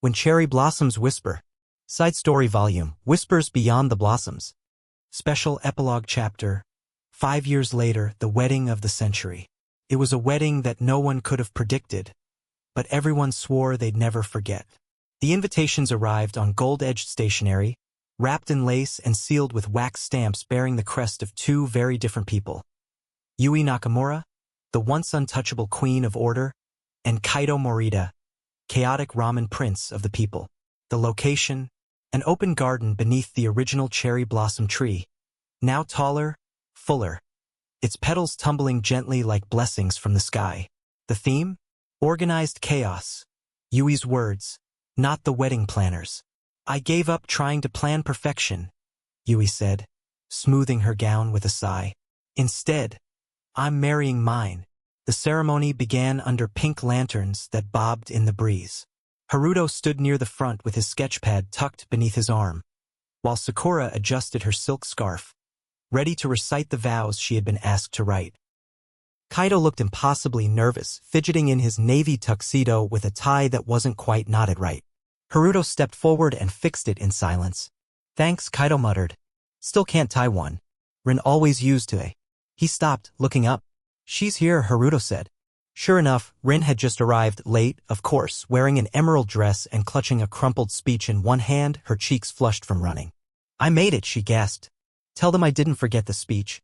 When Cherry Blossoms Whisper. Side Story Volume, Whispers Beyond the Blossoms. Special Epilogue Chapter. 5 years later, the wedding of the century. It was a wedding that no one could have predicted, but everyone swore they'd never forget. The invitations arrived on gold-edged stationery, wrapped in lace and sealed with wax stamps bearing the crest of two very different people. Yui Nakamura, the once untouchable queen of order, and Kaito Morita, chaotic ramen prince of the people. The location, an open garden beneath the original cherry blossom tree, now taller, fuller, its petals tumbling gently like blessings from the sky. The theme? Organized chaos. Yui's words, not the wedding planners. I gave up trying to plan perfection, Yui said, smoothing her gown with a sigh. Instead, I'm marrying mine. The ceremony began under pink lanterns that bobbed in the breeze. Haruto stood near the front with his sketchpad tucked beneath his arm, while Sakura adjusted her silk scarf, ready to recite the vows she had been asked to write. Kaito looked impossibly nervous, fidgeting in his navy tuxedo with a tie that wasn't quite knotted right. Haruto stepped forward and fixed it in silence. Thanks, Kaito muttered. Still can't tie one. Rin always used to. He stopped, looking up. She's here, Haruto said. Sure enough, Rin had just arrived, late, of course, wearing an emerald dress and clutching a crumpled speech in one hand, her cheeks flushed from running. I made it, she gasped. Tell them I didn't forget the speech.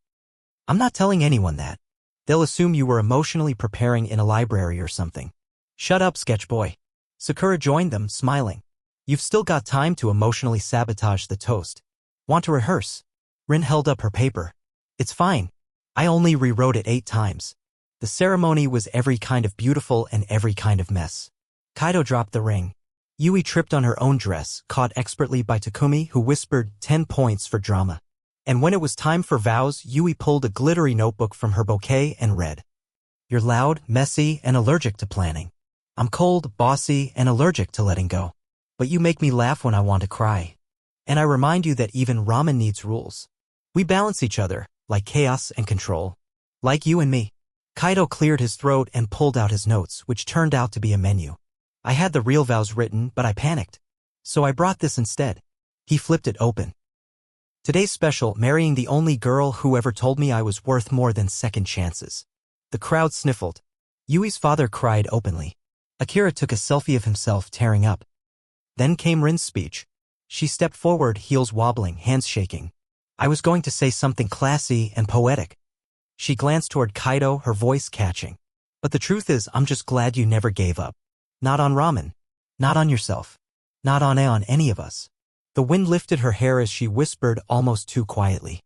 I'm not telling anyone that. They'll assume you were emotionally preparing in a library or something. Shut up, sketch boy. Sakura joined them, smiling. You've still got time to emotionally sabotage the toast. Want to rehearse? Rin held up her paper. It's fine. I only rewrote it 8 times. The ceremony was every kind of beautiful and every kind of mess. Kaito dropped the ring. Yui tripped on her own dress, caught expertly by Takumi, who whispered 10 points for drama. And when it was time for vows, Yui pulled a glittery notebook from her bouquet and read. You're loud, messy, and allergic to planning. I'm cold, bossy, and allergic to letting go. But you make me laugh when I want to cry. And I remind you that even ramen needs rules. We balance each other, like chaos and control. Like you and me. Kaito cleared his throat and pulled out his notes, which turned out to be a menu. I had the real vows written, but I panicked. So I brought this instead. He flipped it open. Today's special, marrying the only girl who ever told me I was worth more than second chances. The crowd sniffled. Yui's father cried openly. Akira took a selfie of himself tearing up. Then came Rin's speech. She stepped forward, heels wobbling, hands shaking. I was going to say something classy and poetic. She glanced toward Kaito, her voice catching. But the truth is, I'm just glad you never gave up. Not on ramen. Not on yourself. Not on any of us. The wind lifted her hair as she whispered almost too quietly.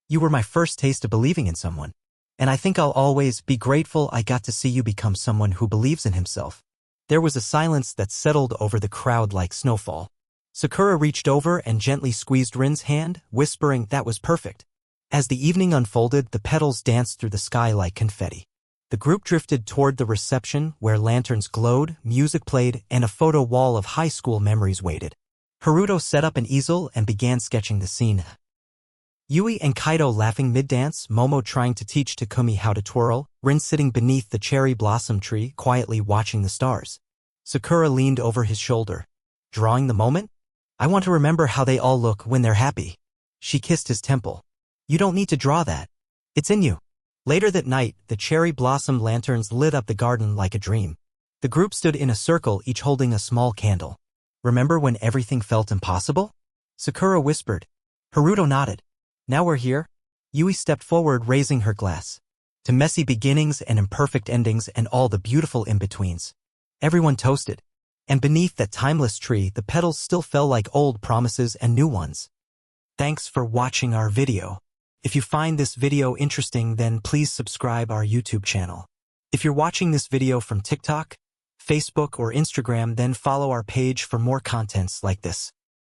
You were my first taste of believing in someone. And I think I'll always be grateful I got to see you become someone who believes in himself. There was a silence that settled over the crowd like snowfall. Sakura reached over and gently squeezed Rin's hand, whispering that was perfect. As the evening unfolded, the petals danced through the sky like confetti. The group drifted toward the reception, where lanterns glowed, music played, and a photo wall of high school memories waited. Haruto set up an easel and began sketching the scene. Yui and Kaito laughing mid-dance, Momo trying to teach Takumi how to twirl, Rin sitting beneath the cherry blossom tree, quietly watching the stars. Sakura leaned over his shoulder. Drawing the moment? I want to remember how they all look when they're happy. She kissed his temple. You don't need to draw that. It's in you. Later that night, the cherry blossom lanterns lit up the garden like a dream. The group stood in a circle, each holding a small candle. Remember when everything felt impossible? Sakura whispered. Haruto nodded. Now we're here. Yui stepped forward, raising her glass. To messy beginnings and imperfect endings and all the beautiful in-betweens. Everyone toasted. And beneath that timeless tree, the petals still fell like old promises and new ones. Thanks for watching our video. If you find this video interesting, then please subscribe our YouTube channel. If you're watching this video from TikTok, Facebook, or Instagram, then follow our page for more contents like this.